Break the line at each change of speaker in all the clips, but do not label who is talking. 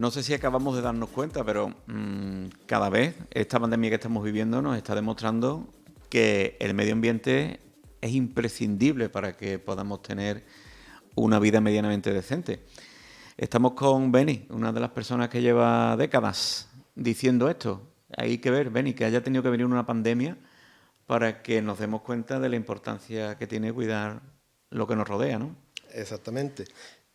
No sé si acabamos de darnos cuenta, pero cada vez esta pandemia que estamos viviendo nos está demostrando que el medio ambiente es imprescindible para que podamos tener una vida medianamente decente. Estamos con Beni, una de las personas que lleva décadas diciendo esto. Hay que ver, Beni, que haya tenido que venir una pandemia para que nos demos cuenta de la importancia que tiene cuidar lo que nos rodea, ¿no?
Exactamente.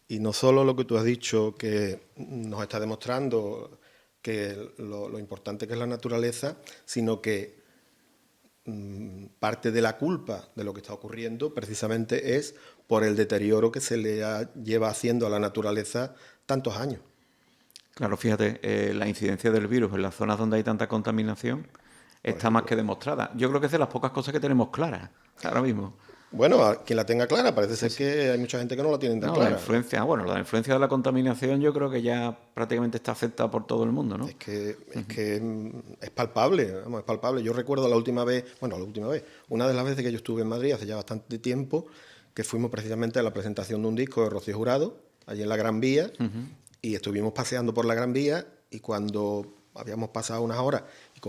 Y no solo lo que tú has dicho, que nos está demostrando que lo importante que es la naturaleza, sino que parte de la culpa de lo que está ocurriendo precisamente es por el deterioro que se le lleva haciendo a la naturaleza tantos años.
Claro, fíjate, la incidencia del virus en las zonas donde hay tanta contaminación
Por
está más
ejemplo,
que demostrada. Yo creo que es de las pocas cosas que tenemos claras ahora mismo.
bueno, a quien la tenga clara, parece
Sí,
ser
sí.
que hay mucha gente que no la tiene tan
No, la
clara.
influencia, bueno, la influencia de la contaminación yo creo que ya prácticamente está aceptada por todo el mundo, ¿no?
Es que es palpable, vamos, es palpable. Yo recuerdo una de las veces que yo estuve en Madrid hace ya bastante tiempo, que fuimos precisamente a la presentación de un disco de Rocío Jurado, allí en la Gran Vía, y estuvimos paseando por la Gran Vía, y cuando habíamos pasado unas horas y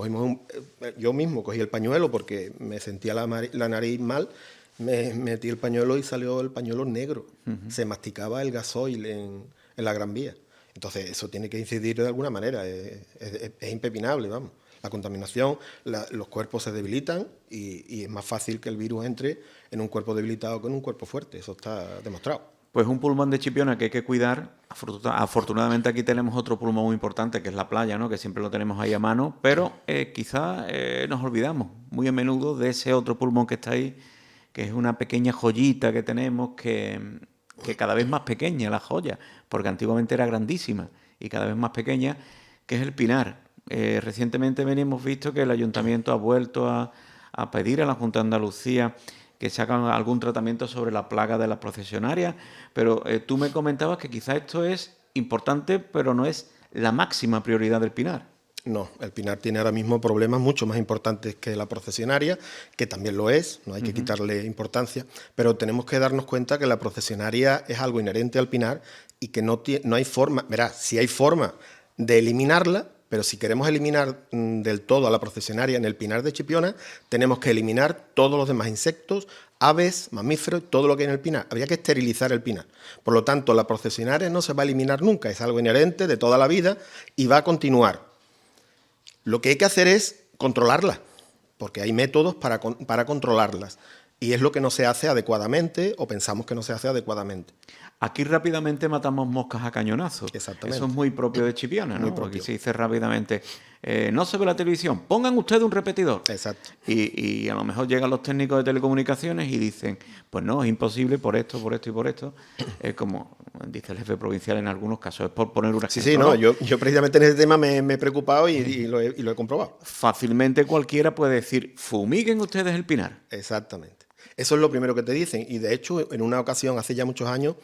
yo mismo cogí el pañuelo porque me sentía la nariz mal, me metí el pañuelo y salió el pañuelo negro. Se masticaba el gasoil en la Gran Vía. Entonces, eso tiene que incidir de alguna manera, es impepinable, vamos. La contaminación, los cuerpos se debilitan y es más fácil que el virus entre en un cuerpo debilitado que en un cuerpo fuerte, eso está demostrado.
Pues un pulmón de Chipiona que hay que cuidar. Afortunadamente aquí tenemos otro pulmón muy importante, que es la playa, ¿no? Que siempre lo tenemos ahí a mano, pero quizá nos olvidamos muy a menudo de ese otro pulmón que está ahí, que es una pequeña joyita que tenemos, que cada vez más pequeña la joya, porque antiguamente era grandísima y cada vez más pequeña, que es el pinar. Recientemente hemos visto que el ayuntamiento ha vuelto a pedir a la Junta de Andalucía que se haga algún tratamiento sobre la plaga de las procesionarias, pero tú me comentabas que quizás esto es importante, pero no es la máxima prioridad del pinar.
No, el pinar tiene ahora mismo problemas mucho más importantes que la procesionaria, que también lo es, no hay que quitarle importancia, pero tenemos que darnos cuenta que la procesionaria es algo inherente al pinar y que no hay forma, verás, sí hay forma de eliminarla, pero si queremos eliminar del todo a la procesionaria en el pinar de Chipiona, tenemos que eliminar todos los demás insectos, aves, mamíferos, todo lo que hay en el pinar. Habría que esterilizar el pinar. Por lo tanto, la procesionaria no se va a eliminar nunca, es algo inherente de toda la vida y va a continuar. Lo que hay que hacer es controlarlas, porque hay métodos para controlarlas. Y es lo que no se hace adecuadamente o pensamos que no se hace adecuadamente.
Aquí rápidamente matamos moscas a cañonazos.
Exactamente.
Eso es muy propio de Chipiona,
Muy
¿no? Aquí
propio.
se dice rápidamente, no se ve la televisión, pongan ustedes un repetidor.
Exacto.
Y a lo mejor llegan los técnicos de telecomunicaciones y dicen, pues no, es imposible por esto, por esto y por esto. Como dice el jefe provincial en algunos casos, es por poner un ejemplo.
Sí, no, yo precisamente en ese tema me he preocupado y lo he comprobado.
Fácilmente cualquiera puede decir, fumiguen ustedes el pinar.
Exactamente. Eso es lo primero que te dicen. Y de hecho, en una ocasión, hace ya muchos años,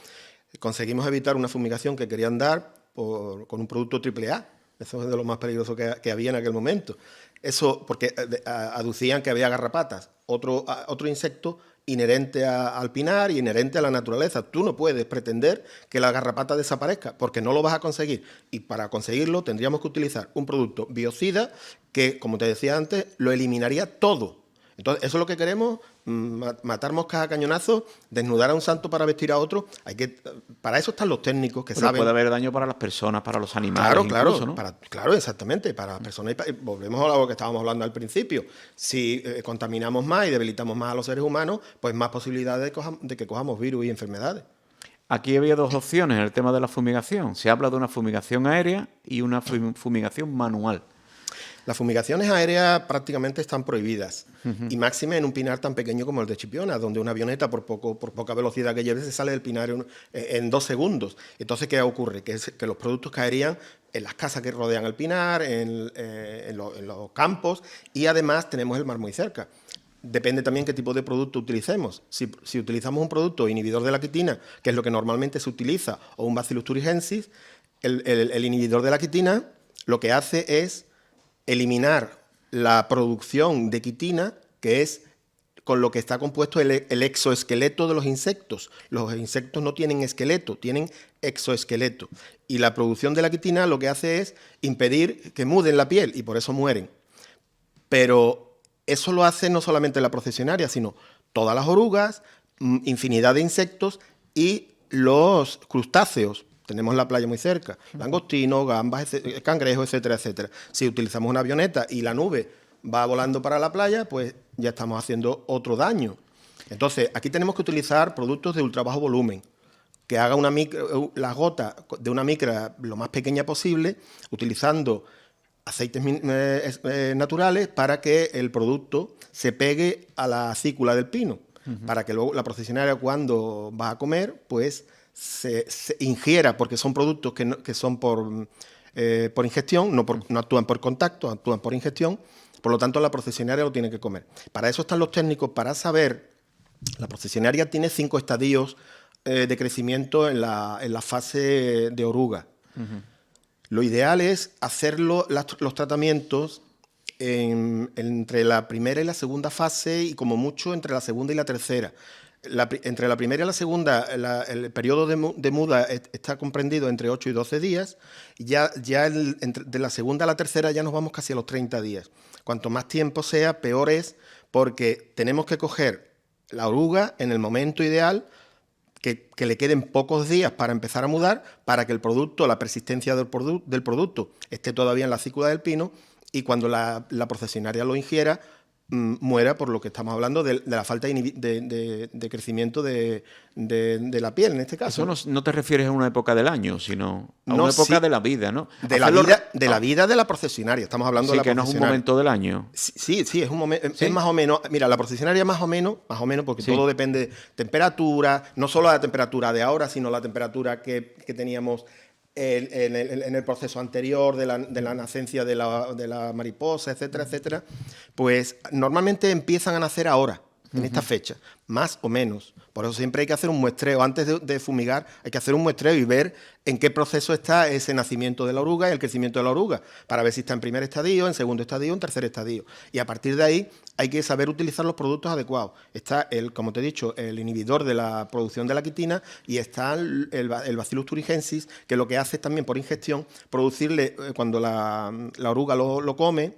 conseguimos evitar una fumigación que querían dar con un producto AAA. Eso es de lo más peligroso que había en aquel momento. Eso porque aducían que había garrapatas, otro insecto inherente al pinar y inherente a la naturaleza. Tú no puedes pretender que la garrapata desaparezca porque no lo vas a conseguir. Y para conseguirlo tendríamos que utilizar un producto biocida que, como te decía antes, lo eliminaría todo. Entonces, eso es lo que queremos, matar moscas a cañonazos, desnudar a un santo para vestir a otro. Para eso están los técnicos que
Pero
saben.
puede haber daño para las personas, para los animales
Claro,
incluso, ¿no?
claro, exactamente, para las personas. Volvemos a lo que estábamos hablando al principio. Si contaminamos más y debilitamos más a los seres humanos, pues más posibilidades de que cojamos virus y enfermedades.
Aquí había dos opciones en el tema de la fumigación. Se habla de una fumigación aérea y una fumigación manual.
Las fumigaciones aéreas prácticamente están prohibidas, y máxime en un pinar tan pequeño como el de Chipiona, donde una avioneta por poca velocidad que lleve se sale del pinar en 2 segundos. Entonces, ¿qué ocurre? Que los productos caerían en las casas que rodean el pinar, en los campos, y además tenemos el mar muy cerca. Depende también qué tipo de producto utilicemos. Si utilizamos un producto inhibidor de la quitina, que es lo que normalmente se utiliza, o un Bacillus thuringiensis, el inhibidor de la quitina lo que hace es eliminar la producción de quitina, que es con lo que está compuesto el exoesqueleto de los insectos. Los insectos no tienen esqueleto, tienen exoesqueleto. Y la producción de la quitina lo que hace es impedir que muden la piel y por eso mueren. Pero eso lo hace no solamente la procesionaria, sino todas las orugas, infinidad de insectos y los crustáceos. Tenemos la playa muy cerca, langostinos, gambas, cangrejos, etcétera, etcétera. Si utilizamos una avioneta y la nube va volando para la playa, pues ya estamos haciendo otro daño. Entonces, aquí tenemos que utilizar productos de ultra bajo volumen, que haga la gota de una micra lo más pequeña posible, utilizando aceites naturales para que el producto se pegue a la acícula del pino, para que luego la procesionaria cuando va a comer, pues se ingiera, porque son productos que son por ingestión, no actúan por contacto, actúan por ingestión. Por lo tanto, la procesionaria lo tiene que comer. Para eso están los técnicos, para saber. La procesionaria tiene 5 estadios de crecimiento en la fase de oruga. Lo ideal es hacer los tratamientos entre la primera y la segunda fase y como mucho entre la segunda y la tercera. Entre la primera y la segunda, el periodo de muda está comprendido entre 8 y 12 días. Y de la segunda a la tercera ya nos vamos casi a los 30 días. Cuanto más tiempo sea, peor es, porque tenemos que coger la oruga en el momento ideal, que le queden pocos días para empezar a mudar, para que el producto, la persistencia del producto esté todavía en la acícula del pino, y cuando la procesionaria lo ingiera, muera, por lo que estamos hablando de la falta de crecimiento de la piel, en este caso.
Eso no te refieres a una época del año, sino a una época de la vida, ¿no?
De la vida de la procesionaria, estamos hablando de la procesionaria.
Sí, que no es un momento del año.
Sí, es un momento, ¿sí? Es más o menos, mira, la procesionaria más o menos, porque todo depende de temperatura, no solo la temperatura de ahora, sino la temperatura que teníamos en el proceso anterior de la nacencia de la mariposa, etcétera, etcétera, pues normalmente empiezan a nacer ahora, en esta fecha, más o menos. Por eso siempre hay que hacer un muestreo. Antes de fumigar hay que hacer un muestreo y ver en qué proceso está ese nacimiento de la oruga y el crecimiento de la oruga, para ver si está en primer estadio, en segundo estadio, en tercer estadio. Y a partir de ahí hay que saber utilizar los productos adecuados. Está, como te he dicho, el inhibidor de la producción de la quitina, y está el Bacillus thuringiensis, que lo que hace es también por ingestión producirle, cuando la oruga lo come,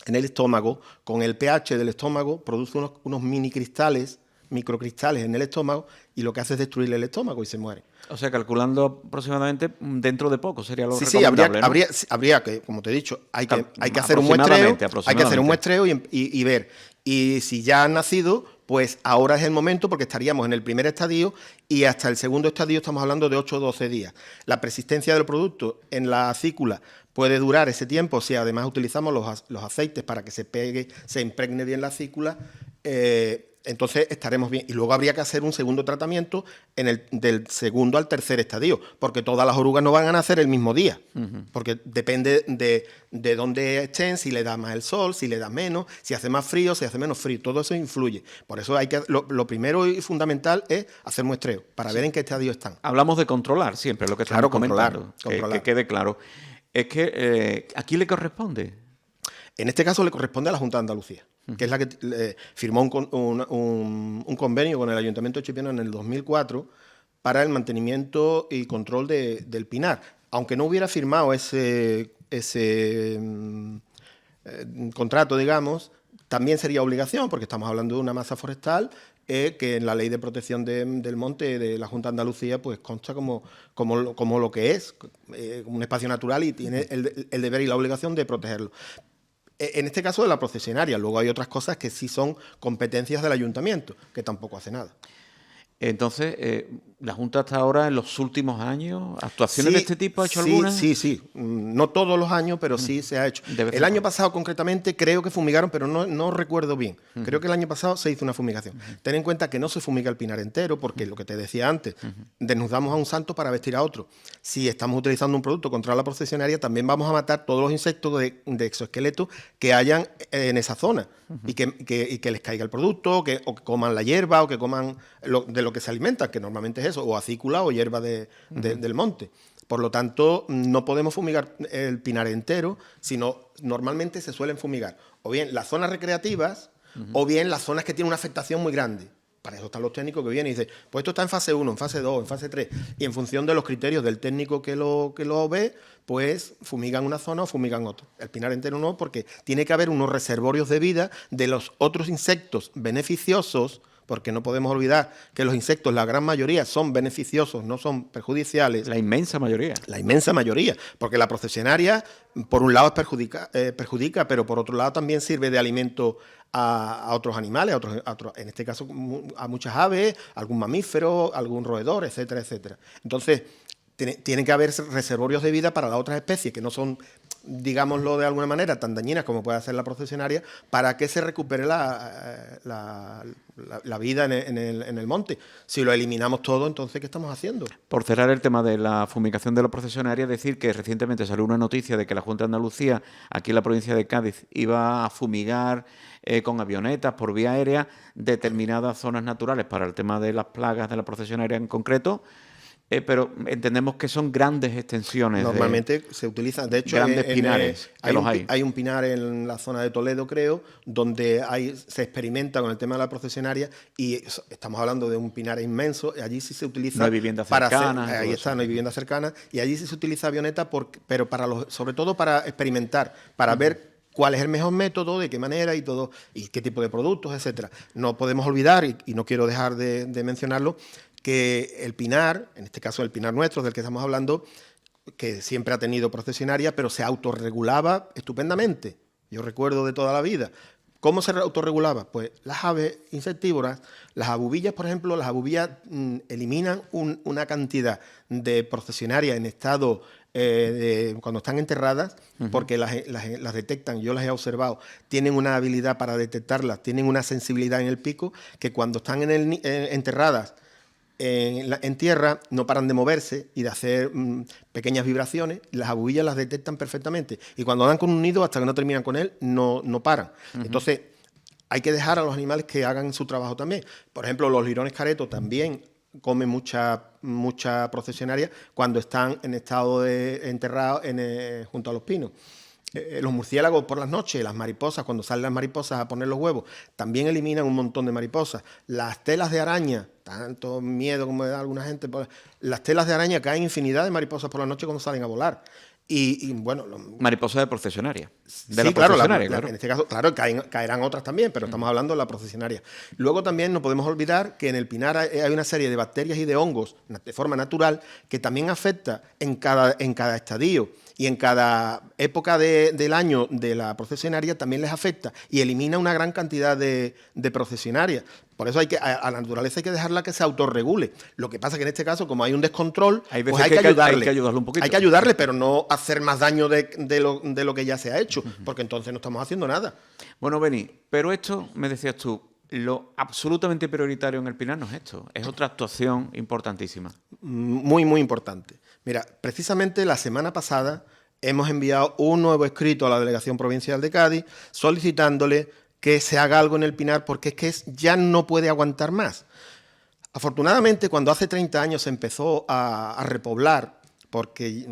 en el estómago, con el pH del estómago, produce unos microcristales en el estómago, y lo que hace es destruirle el estómago y se muere.
O sea, calculando aproximadamente dentro de poco sería lo recomendable,
sí, habría que, como te he dicho, hay que hacer un muestreo, hay que hacer un muestreo y ver. Y si ya han nacido, pues ahora es el momento, porque estaríamos en el primer estadio y hasta el segundo estadio estamos hablando de 8 o 12 días. La persistencia del producto en la acícula puede durar ese tiempo si además utilizamos los aceites para que se pegue, se impregne bien la acícula. Entonces estaremos bien. Y luego habría que hacer un segundo tratamiento del segundo al tercer estadio, porque todas las orugas no van a nacer el mismo día, porque depende de dónde estén, si le da más el sol, si le da menos, si hace más frío, si hace menos frío, todo eso influye. Por eso lo primero y fundamental es hacer muestreo, para ver en qué estadio están.
Hablamos de controlar siempre, lo que estamos comentando, que quede claro. Es que ¿a quién le corresponde?
En este caso le corresponde a la Junta de Andalucía, que es la que firmó un convenio con el Ayuntamiento de Chipiona en el 2004 para el mantenimiento y control del pinar. Aunque no hubiera firmado ese contrato, digamos, también sería obligación, porque estamos hablando de una masa forestal que en la Ley de Protección del Monte de la Junta de Andalucía pues consta como lo que es, un espacio natural, y tiene el deber y la obligación de protegerlo. En este caso de la procesionaria. Luego hay otras cosas que sí son competencias del ayuntamiento, que tampoco hace nada.
Entonces, ¿la Junta hasta ahora, en los últimos años, actuaciones de este tipo ha hecho algunas?
Sí. No todos los años, pero sí se ha hecho. El año pasado, concretamente, creo que fumigaron, pero no recuerdo bien. Creo que el año pasado se hizo una fumigación. Ten en cuenta que no se fumiga el pinar entero, porque lo que te decía antes, desnudamos a un santo para vestir a otro. Si estamos utilizando un producto contra la procesionaria, también vamos a matar todos los insectos de exoesqueleto que hayan en esa zona, y que les caiga el producto, o que coman la hierba, o que coman de lo que se alimentan, que normalmente es eso, o acícula o hierba del monte. Por lo tanto, no podemos fumigar el pinar entero, sino normalmente se suelen fumigar o bien las zonas recreativas o bien las zonas que tienen una afectación muy grande. Para eso están los técnicos que vienen y dicen, pues esto está en fase 1, en fase 2, en fase 3, y en función de los criterios del técnico que lo ve, pues fumigan una zona o fumigan otra. El pinar entero no, porque tiene que haber unos reservorios de vida de los otros insectos beneficiosos, porque no podemos olvidar que los insectos, la gran mayoría, son beneficiosos, no son perjudiciales.
La inmensa mayoría.
La inmensa mayoría, porque la procesionaria, por un lado, perjudica, pero por otro lado también sirve de alimento a otros animales, en este caso a muchas aves, algún mamífero, algún roedor, etcétera, etcétera. Entonces, tienen que haber reservorios de vida para las otras especies que no son, digámoslo de alguna manera, tan dañinas como puede hacer la procesionaria, para que se recupere la vida en el monte. Si lo eliminamos todo, entonces, ¿qué estamos haciendo?
Por cerrar el tema de la fumigación de la procesionaria, decir que recientemente salió una noticia de que la Junta de Andalucía, aquí en la provincia de Cádiz, iba a fumigar con avionetas por vía aérea determinadas zonas naturales para el tema de las plagas de la procesionaria en concreto. Pero entendemos que son grandes extensiones.
Normalmente se utilizan, de hecho,
grandes pinares,
hay un pinar en la zona de Toledo, creo, donde se experimenta con el tema de la procesionaria y estamos hablando de un pinar inmenso. Allí sí se utiliza.
No hay viviendas cercanas.
Ahí está, no hay viviendas cercanas. Y allí sí se utiliza avioneta, pero sobre todo para experimentar, para ver cuál es el mejor método, de qué manera y todo, y qué tipo de productos, etcétera. No podemos olvidar, y no quiero dejar de mencionarlo, que el pinar, en este caso el pinar nuestro del que estamos hablando, que siempre ha tenido procesionaria, pero se autorregulaba estupendamente. Yo recuerdo de toda la vida. ¿Cómo se autorregulaba? Pues las aves insectívoras, las abubillas, por ejemplo, las abubillas eliminan una cantidad de procesionaria en estado cuando están enterradas, porque las detectan, yo las he observado, tienen una habilidad para detectarlas, tienen una sensibilidad en el pico, que cuando están enterradas en tierra no paran de moverse y de hacer pequeñas vibraciones, y las abubillas las detectan perfectamente. Y cuando dan con un nido, hasta que no terminan con él, no paran. Entonces, hay que dejar a los animales que hagan su trabajo también. Por ejemplo, los lirones caretos también comen mucha procesionaria cuando están en estado de enterrados junto a los pinos. Los murciélagos por las noches, las mariposas, cuando salen las mariposas a poner los huevos, también eliminan un montón de mariposas. Las telas de araña, tanto miedo como da alguna gente, las telas de araña, caen infinidad de mariposas por la noche cuando salen a volar. Y bueno...
Mariposas de procesionaria.
Sí, claro, en este caso, claro, caerán otras también, pero estamos hablando de la procesionaria. Luego también no podemos olvidar que en el pinar hay una serie de bacterias y de hongos de forma natural que también afecta en cada estadio. Y en cada época del año de la procesionaria también les afecta y elimina una gran cantidad de procesionarias. Por eso a la naturaleza hay que dejarla que se autorregule. Lo que pasa es que en este caso, como hay un descontrol, pues hay que ayudarle.
Hay que ayudarle un poquito.
Hay que ayudarle, pero no hacer más daño de lo que ya se ha hecho, porque entonces no estamos haciendo nada.
Bueno, Beni, pero esto, me decías tú, lo absolutamente prioritario en el pinar no es esto, es otra actuación importantísima.
Muy, muy importante. Mira, precisamente la semana pasada hemos enviado un nuevo escrito a la Delegación Provincial de Cádiz solicitándole que se haga algo en el pinar porque es que ya no puede aguantar más. Afortunadamente, cuando hace 30 años se empezó a repoblar, porque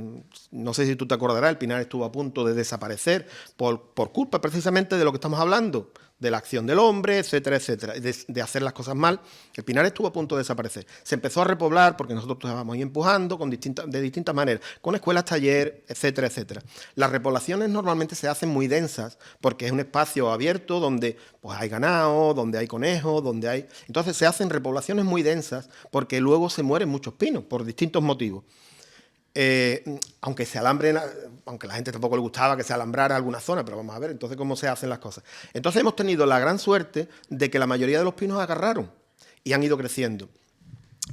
no sé si tú te acordarás, el pinar estuvo a punto de desaparecer por culpa precisamente de lo que estamos hablando, de la acción del hombre, etcétera, etcétera, de hacer las cosas mal. El pinar estuvo a punto de desaparecer. Se empezó a repoblar porque nosotros estábamos ahí empujando de distintas maneras, con escuelas, taller, etcétera, etcétera. Las repoblaciones normalmente se hacen muy densas porque es un espacio abierto donde pues, hay ganado, donde hay conejos, donde hay... Entonces se hacen repoblaciones muy densas porque luego se mueren muchos pinos por distintos motivos. Aunque se alambren, aunque a la gente tampoco le gustaba que se alambrara alguna zona, pero vamos a ver entonces cómo se hacen las cosas. Entonces hemos tenido la gran suerte de que la mayoría de los pinos agarraron y han ido creciendo.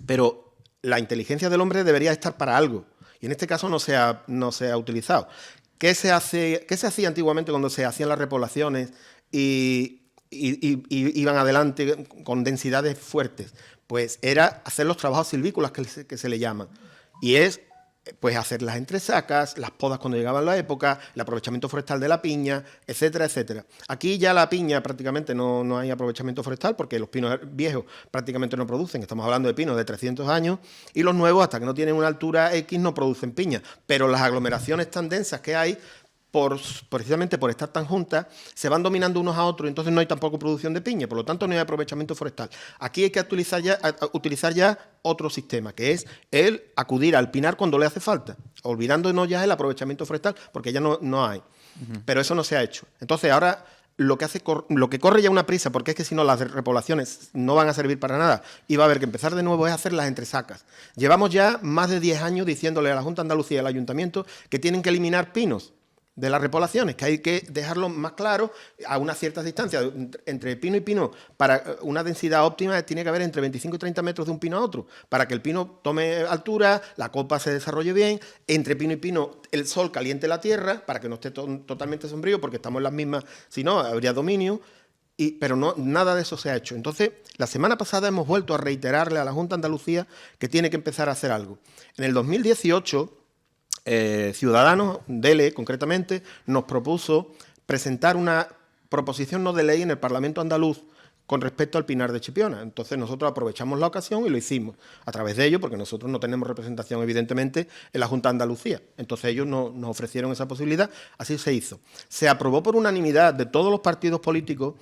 Pero la inteligencia del hombre debería estar para algo y en este caso no se ha utilizado. ¿Qué se hacía antiguamente cuando se hacían las repoblaciones y iban adelante con densidades fuertes? Pues era hacer los trabajos silvícolas que se le llaman. Y es pues hacer las entresacas, las podas cuando llegaba la época, el aprovechamiento forestal de la piña, etcétera, etcétera. Aquí ya la piña prácticamente no hay aprovechamiento forestal porque los pinos viejos prácticamente no producen. Estamos hablando de pinos de 300 años y los nuevos, hasta que no tienen una altura X, no producen piña. Pero las aglomeraciones tan densas que hay precisamente por estar tan juntas, se van dominando unos a otros, entonces no hay tampoco producción de piña, por lo tanto no hay aprovechamiento forestal. Aquí hay que utilizar ya otro sistema, que es el acudir al pinar cuando le hace falta, olvidándonos ya el aprovechamiento forestal, porque ya no hay. Pero eso no se ha hecho. Entonces ahora lo que corre ya una prisa, porque es que si no las repoblaciones no van a servir para nada y va a haber que empezar de nuevo, es hacer las entresacas. Llevamos ya más de 10 años diciéndole a la Junta de Andalucía y al Ayuntamiento que tienen que eliminar pinos de las repoblaciones, que hay que dejarlo más claro a una cierta distancia. Entre pino y pino, para una densidad óptima, tiene que haber entre 25 y 30 metros de un pino a otro, para que el pino tome altura, la copa se desarrolle bien, entre pino y pino el sol caliente la tierra, para que no esté totalmente sombrío, porque estamos en las mismas, si no, habría dominio, pero no, nada de eso se ha hecho. Entonces, la semana pasada hemos vuelto a reiterarle a la Junta de Andalucía que tiene que empezar a hacer algo. En el 2018... Ciudadanos, DELE concretamente, nos propuso presentar una proposición no de ley en el Parlamento andaluz con respecto al pinar de Chipiona. Entonces nosotros aprovechamos la ocasión y lo hicimos a través de ellos, porque nosotros no tenemos representación evidentemente en la Junta de Andalucía. Entonces ellos nos ofrecieron esa posibilidad, así se hizo. Se aprobó por unanimidad de todos los partidos políticos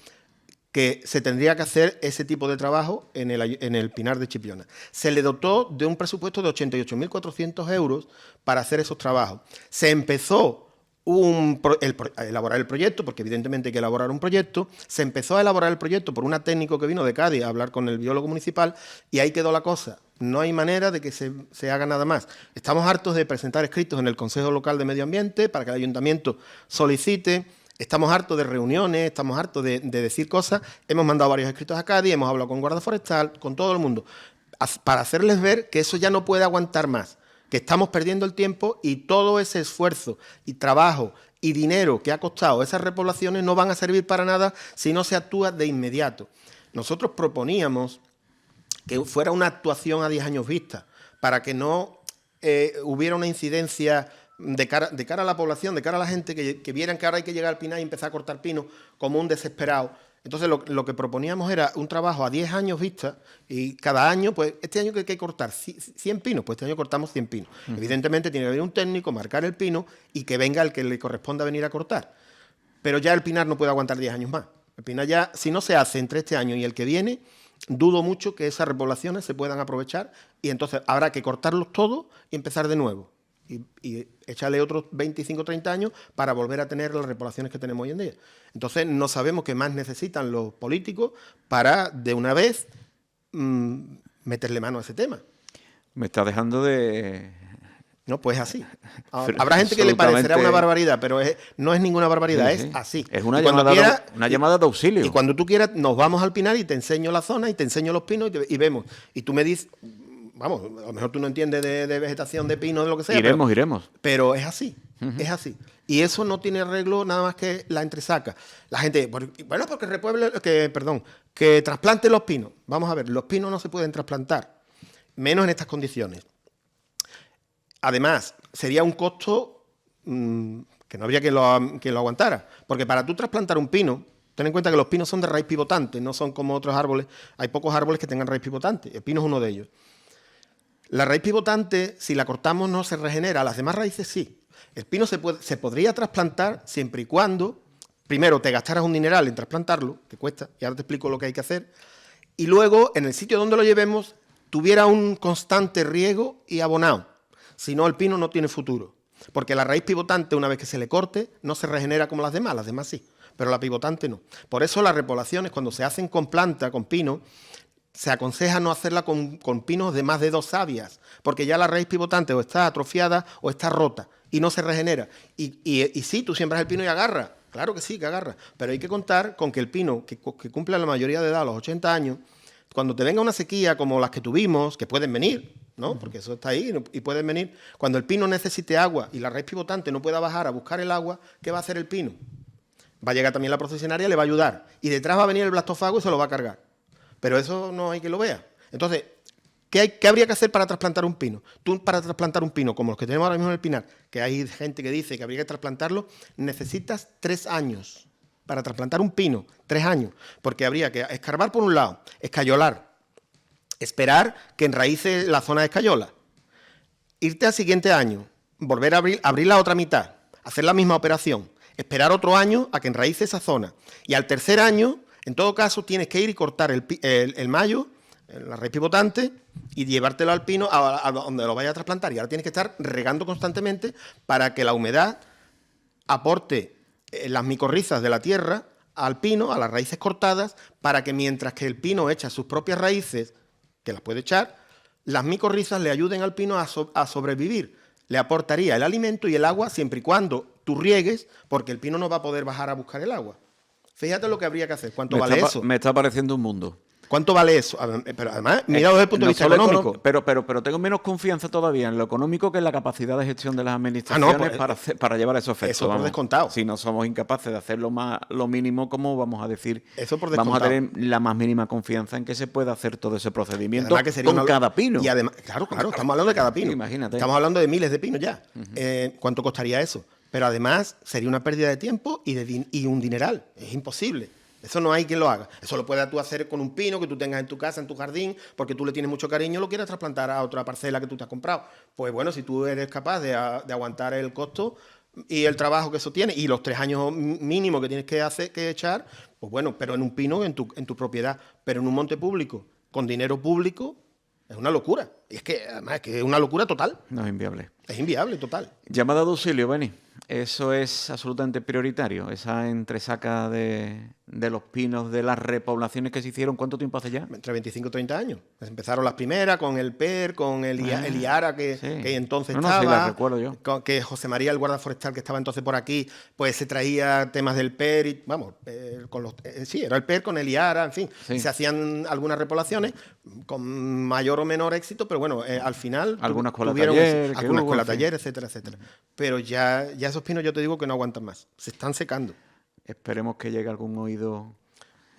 que se tendría que hacer ese tipo de trabajo en el Pinar de Chipiona. Se le dotó de un presupuesto de 88.400 euros para hacer esos trabajos. Se empezó a elaborar el proyecto, porque evidentemente hay que elaborar un proyecto. Se empezó a elaborar el proyecto por una técnico que vino de Cádiz a hablar con el biólogo municipal y ahí quedó la cosa. No hay manera de que se haga nada más. Estamos hartos de presentar escritos en el Consejo Local de Medio Ambiente para que el Ayuntamiento solicite. Estamos hartos de reuniones, estamos hartos de decir cosas. Hemos mandado varios escritos a Cádiz, hemos hablado con Guardia Forestal, con todo el mundo, para hacerles ver que eso ya no puede aguantar más, que estamos perdiendo el tiempo y todo ese esfuerzo y trabajo y dinero que ha costado esas repoblaciones no van a servir para nada si no se actúa de inmediato. Nosotros proponíamos que fuera una actuación a 10 años vista, para que no hubiera una incidencia de cara a la población, de cara a la gente, que vieran que ahora hay que llegar al pinar y empezar a cortar pino como un desesperado. Entonces lo que proponíamos era un trabajo a 10 años vista y cada año, pues este año que hay que cortar 100 pinos, pues este año cortamos 100 pinos. Evidentemente tiene que haber un técnico, marcar el pino y que venga el que le corresponda venir a cortar. Pero ya el pinar no puede aguantar 10 años más. El pinar ya, si no se hace entre este año y el que viene, dudo mucho que esas repoblaciones se puedan aprovechar y entonces habrá que cortarlos todos y empezar de nuevo. Y echarle otros 25 o 30 años para volver a tener las repoblaciones que tenemos hoy en día. Entonces no sabemos qué más necesitan los políticos para de una vez meterle mano a ese tema.
Me está dejando de...
No, pues así. Habrá gente que le parecerá una barbaridad, pero no es ninguna barbaridad, sí, sí. Es así.
Es una llamada de auxilio.
Y cuando tú quieras, nos vamos al pinar y te enseño la zona y te enseño los pinos y vemos. Y tú me dices... Vamos, a lo mejor tú no entiendes de vegetación, de pino, de lo que sea.
Iremos.
Pero es así, es así. Y eso no tiene arreglo nada más que la entresaca. La gente, bueno, que trasplante los pinos. Vamos a ver, los pinos no se pueden trasplantar, menos en estas condiciones. Además, sería un costo que no habría que lo aguantara. Porque para tú trasplantar un pino, ten en cuenta que los pinos son de raíz pivotante, no son como otros árboles. Hay pocos árboles que tengan raíz pivotante. El pino es uno de ellos. La raíz pivotante, si la cortamos, no se regenera. Las demás raíces sí. El pino se podría trasplantar siempre y cuando, primero, te gastaras un dineral en trasplantarlo, que cuesta, y ahora te explico lo que hay que hacer, y luego, en el sitio donde lo llevemos, tuviera un constante riego y abonado. Si no, el pino no tiene futuro. Porque la raíz pivotante, una vez que se le corte, no se regenera como las demás sí, pero la pivotante no. Por eso las repoblaciones, cuando se hacen con planta, con pino, se aconseja no hacerla con pinos de más de 2 sabias, porque ya la raíz pivotante o está atrofiada o está rota y no se regenera. Y sí, tú siembras el pino y agarra, claro que sí, que agarra, pero hay que contar con que el pino, que cumple la mayoría de edad, a los 80 años, cuando te venga una sequía como las que tuvimos, que pueden venir, ¿no? Porque eso está ahí y pueden venir, cuando el pino necesite agua y la raíz pivotante no pueda bajar a buscar el agua, ¿qué va a hacer el pino? Va a llegar también la procesionaria, le va a ayudar, y detrás va a venir el blastofago y se lo va a cargar. Pero eso no hay que lo vea. Entonces, ¿qué habría que hacer para trasplantar un pino? Tú, para trasplantar un pino, como los que tenemos ahora mismo en el pinar, que hay gente que dice que habría que trasplantarlo, necesitas 3 años. Para trasplantar un pino, 3 años. Porque habría que escarbar por un lado, escayolar, esperar que enraíce la zona de escayola, irte al siguiente año, volver a abrir la otra mitad, hacer la misma operación, esperar otro año a que enraíce esa zona. Y al tercer año, en todo caso, tienes que ir y cortar el mayo, la raíz pivotante, y llevártelo al pino a donde lo vayas a trasplantar. Y ahora tienes que estar regando constantemente para que la humedad aporte las micorrizas de la tierra al pino, a las raíces cortadas, para que mientras que el pino echa sus propias raíces, que las puede echar, las micorrizas le ayuden al pino a sobrevivir. Le aportaría el alimento y el agua siempre y cuando tú riegues, porque el pino no va a poder bajar a buscar el agua. Fíjate lo que habría que hacer. ¿Cuánto vale eso?
Me está pareciendo un mundo.
¿Cuánto vale eso? Pero además, mira desde el punto de vista económico.
Pero tengo menos confianza todavía en lo económico que en la capacidad de gestión de las administraciones para llevar esos efectos.
Eso por descontado.
Si no somos incapaces de hacer lo mínimo, ¿cómo vamos a decir?
Eso por descontado.
Vamos a tener la más mínima confianza en que se pueda hacer todo ese procedimiento con cada pino.
Y además, claro, estamos hablando de cada pino.
Imagínate.
Estamos hablando de miles de pinos ya. ¿Cuánto costaría eso? Pero además sería una pérdida de tiempo y un dineral. Es imposible. Eso no hay quien lo haga. Eso lo puedes tú hacer con un pino que tú tengas en tu casa, en tu jardín, porque tú le tienes mucho cariño y lo quieres trasplantar a otra parcela que tú te has comprado. Pues bueno, si tú eres capaz de aguantar el costo y el trabajo que eso tiene y los 3 años mínimos que tienes que echar, pues bueno, pero en un pino en tu propiedad, pero en un monte público, con dinero público, es una locura. Y es que además es que es una locura total.
No es inviable.
Es inviable, total.
Llamada de auxilio, Beni. Eso es absolutamente prioritario. Esa entresaca de los pinos, de las repoblaciones que se hicieron, ¿cuánto tiempo hace ya?
Entre 25 y 30 años. Empezaron las primeras con el PER, con el IARA que entonces estaba.
Sí, la recuerdo yo.
Que José María, el guarda forestal que estaba entonces por aquí, pues se traía temas del PER y, vamos, era el PER con el IARA, en fin. Sí. Se hacían algunas repoblaciones con mayor o menor éxito, pero bueno, al final
alguna escuela taller,
etcétera, etcétera. Pero ya esos pinos yo te digo que no aguantan más. Se están secando.
Esperemos que llegue algún oído.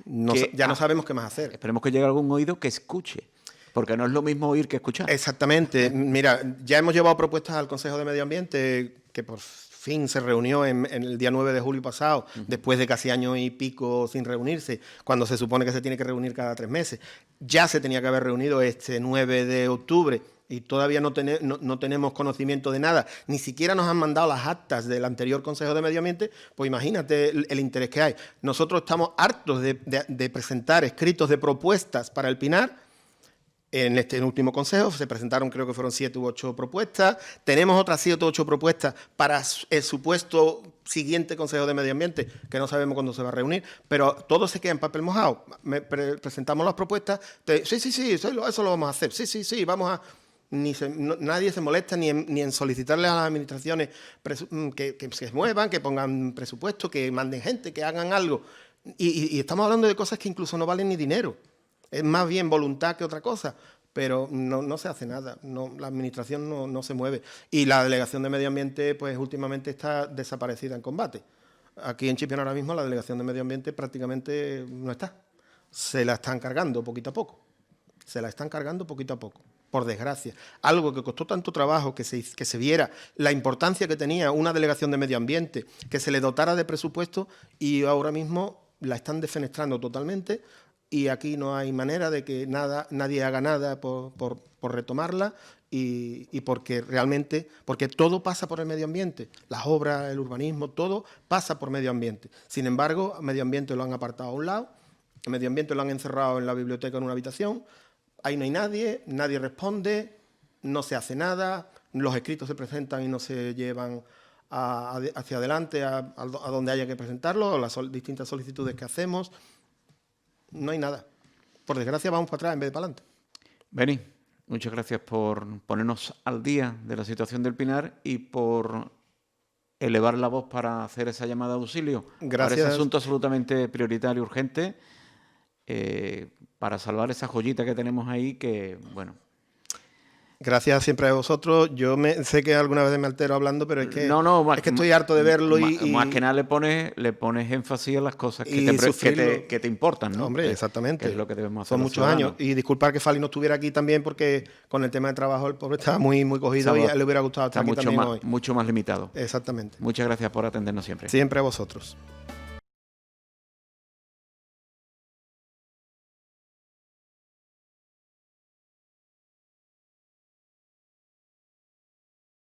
No sabemos qué más hacer.
Esperemos que llegue algún oído que escuche. Porque no es lo mismo oír que escuchar.
Exactamente. Mira, ya hemos llevado propuestas al Consejo de Medio Ambiente, que por fin se reunió en el día 9 de julio pasado, después de casi año y pico sin reunirse, cuando se supone que se tiene que reunir cada 3 meses. Ya se tenía que haber reunido este 9 de octubre. Y todavía no tenemos conocimiento de nada, ni siquiera nos han mandado las actas del anterior Consejo de Medio Ambiente, pues imagínate el interés que hay. Nosotros estamos hartos de presentar escritos de propuestas para el Pinar. En este último consejo se presentaron, creo que fueron 7 u 8 propuestas. Tenemos otras 7 u 8 propuestas para el supuesto siguiente Consejo de Medio Ambiente, que no sabemos cuándo se va a reunir, pero todo se queda en papel mojado. Presentamos las propuestas, sí, eso lo vamos a hacer, sí, vamos a... nadie se molesta ni en solicitarles a las administraciones que se muevan, que pongan presupuesto, que manden gente, que hagan algo. Y estamos hablando de cosas que incluso no valen ni dinero. Es más bien voluntad que otra cosa, pero no se hace nada. La administración no se mueve. Y la Delegación de Medio Ambiente, pues últimamente está desaparecida en combate. Aquí en Chipiona ahora mismo la Delegación de Medio Ambiente prácticamente no está. Se la están cargando poquito a poco. Por desgracia. Algo que costó tanto trabajo que se viera la importancia que tenía una delegación de medio ambiente, que se le dotara de presupuesto, y ahora mismo la están defenestrando totalmente, y aquí no hay manera de que nadie haga nada por retomarla, y porque todo pasa por el medio ambiente. Las obras, el urbanismo, todo pasa por medio ambiente. Sin embargo, a medio ambiente lo han apartado a un lado, el medio ambiente lo han encerrado en la biblioteca en una habitación. Ahí no hay nadie responde, no se hace nada, los escritos se presentan y no se llevan hacia adelante a donde haya que presentarlos, las distintas solicitudes que hacemos. No hay nada. Por desgracia vamos para atrás en vez de para adelante.
Beni, muchas gracias por ponernos al día de la situación del Pinar y por elevar la voz para hacer esa llamada de auxilio.
Gracias.
Para ese asunto absolutamente prioritario, urgente, para salvar esa joyita que tenemos ahí que, bueno...
Gracias siempre a vosotros. Yo sé que alguna vez me altero hablando, pero es que, es que estoy harto de verlo y...
Más que nada le pones énfasis a las cosas que te importan, ¿no?
Hombre, exactamente.
Que es lo que debemos hacer.
Son muchos años. Y disculpar que Fali no estuviera aquí también, porque con el tema de trabajo el pobre estaba muy cogido y a él le hubiera gustado estar aquí también hoy.
Mucho más limitado.
Exactamente.
Muchas gracias por atendernos siempre.
Siempre a vosotros.